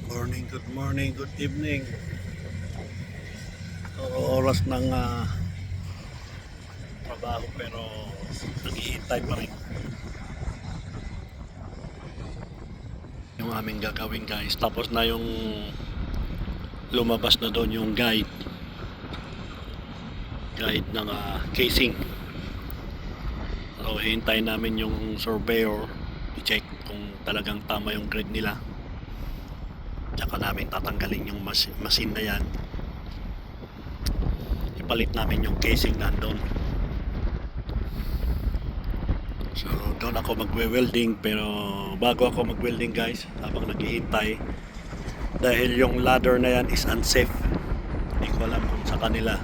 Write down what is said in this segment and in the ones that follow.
Good morning, good evening. Oras ng trabaho pero naghihintay pa rin yung aming gagawin guys. Tapos na yung lumabas na doon yung guide ng casing. So hintay namin yung surveyor i-check kung talagang tama yung grid nila. Tsaka namin tatanggalin yung machine na yan. Ipalit namin yung casing nandun. So doon ako magwe-welding, pero bago ako mag-welding guys, habang naghihintay, dahil yung ladder na yan is unsafe, hindi ko alam kung sa kanila,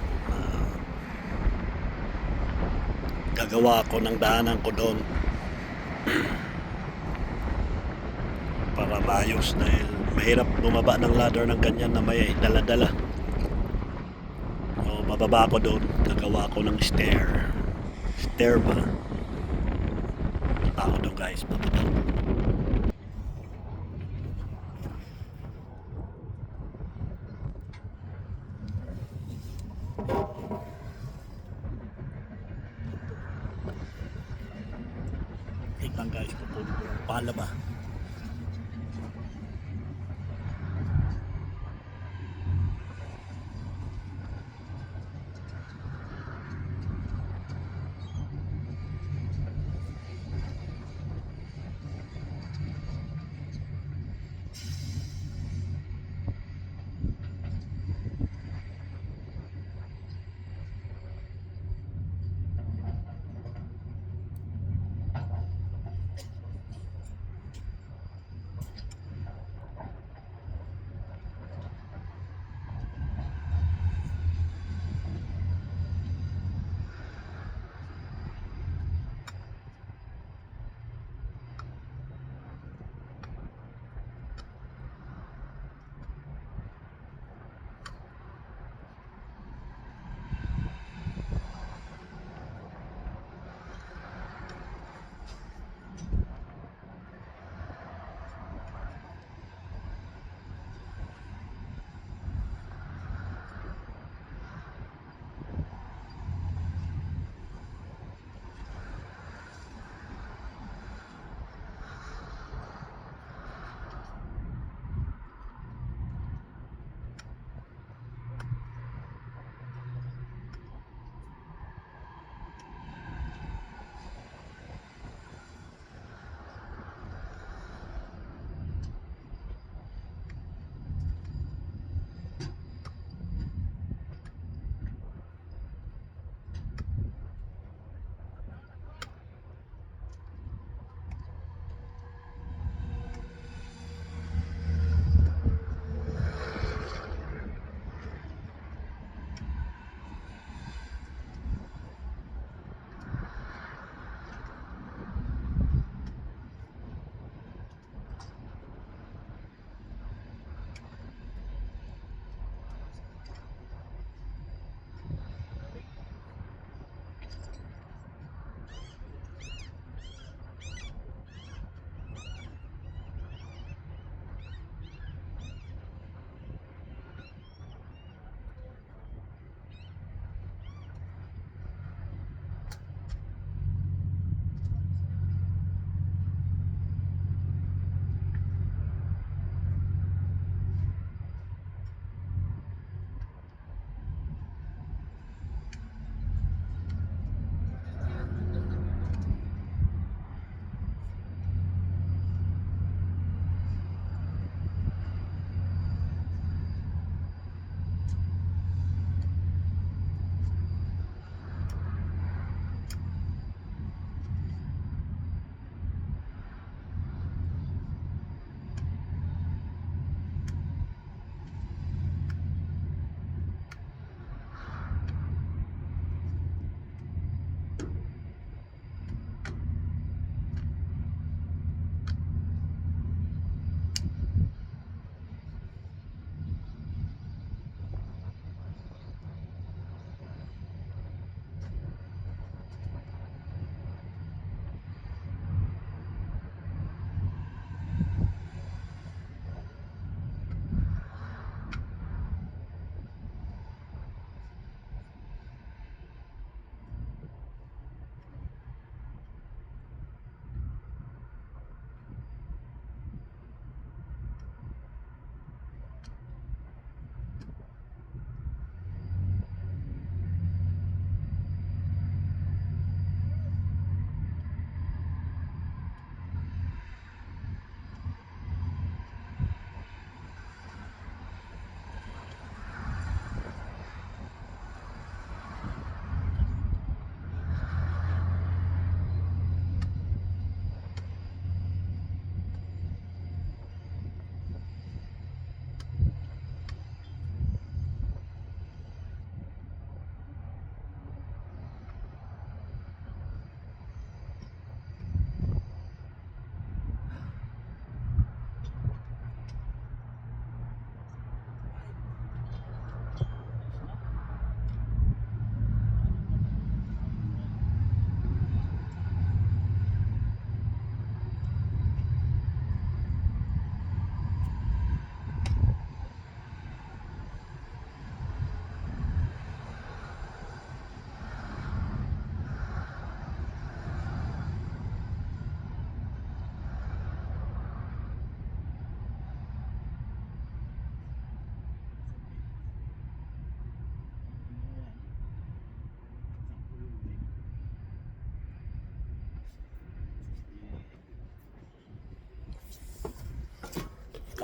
gagawa ako ng daanan ko doon para maayos, dahil mahirap bumaba ng ladder ng ganyan na may dala-dala. So bababa ako doon, gagawa ako ng stair ba, ako doon guys, bababa. Wait lang guys, kukunin ko yung pala ba.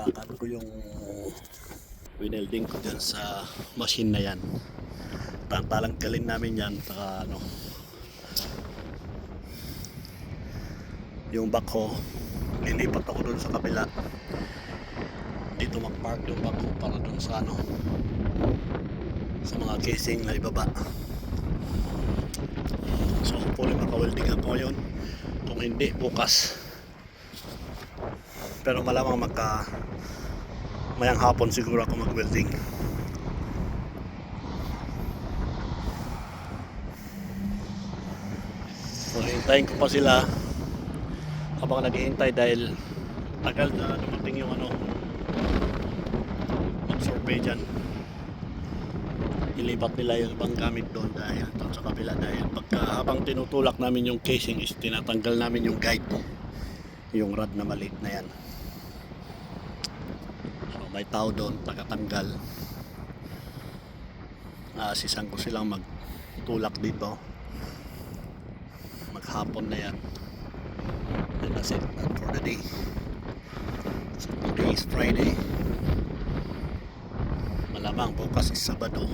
ikakat ko yung winelding ko dyan sa machine na yan. Talangkalin namin yan saka ano, yung backhoe lilipat ako dun sa kabila, dito mag-park yung backhoe para dun sa ano, sa mga casing na ibaba. So hopefully makawelding ako ngayon, kung hindi bukas, pero malamang mayang hapon siguro ako mag-welding. So hintayin ko pa sila habang naghihintay dahil tagal na dumating yung ano, mag-survey dyan. Ilipat nila yung ibang gamit doon dahil doon sa kabila, dahil habang tinutulak namin yung casing is tinatanggal namin yung guide, yung rod na maliit na yan. So may tao doon tagatanggal, aasisan ko silang magtulak dito. Maghapon na yan, and that's it for the day. So today is Friday, malamang bukas is Sabado.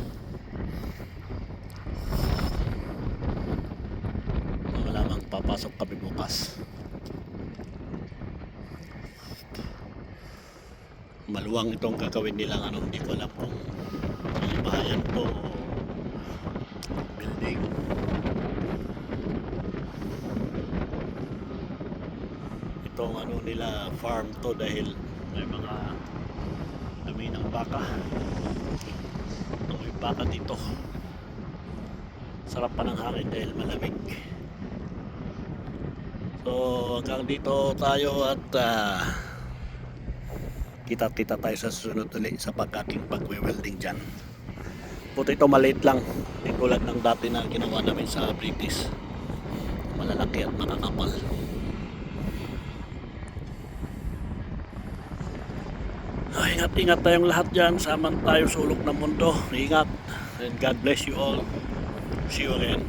Malamang papasok kami bukas. Maluwang itong gagawin nilang ano, hindi ko alam kung bahayan to o building. Itong ano nila, farm to, dahil may mga dami ng baka. May baka dito. Sarap pa ng hangin dahil malamig. So hanggang dito tayo at kita-kita tayo sa susunod ulit sa pagkaking pag-welding dyan. Buti ito maliit lang, hindi tulad ng dati na ginawa namin sa British, malalaki at makakapal. Ingat-ingat tayong lahat dyan, saman tayo sulok ng mundo. Ingat, and God bless you all. See you again.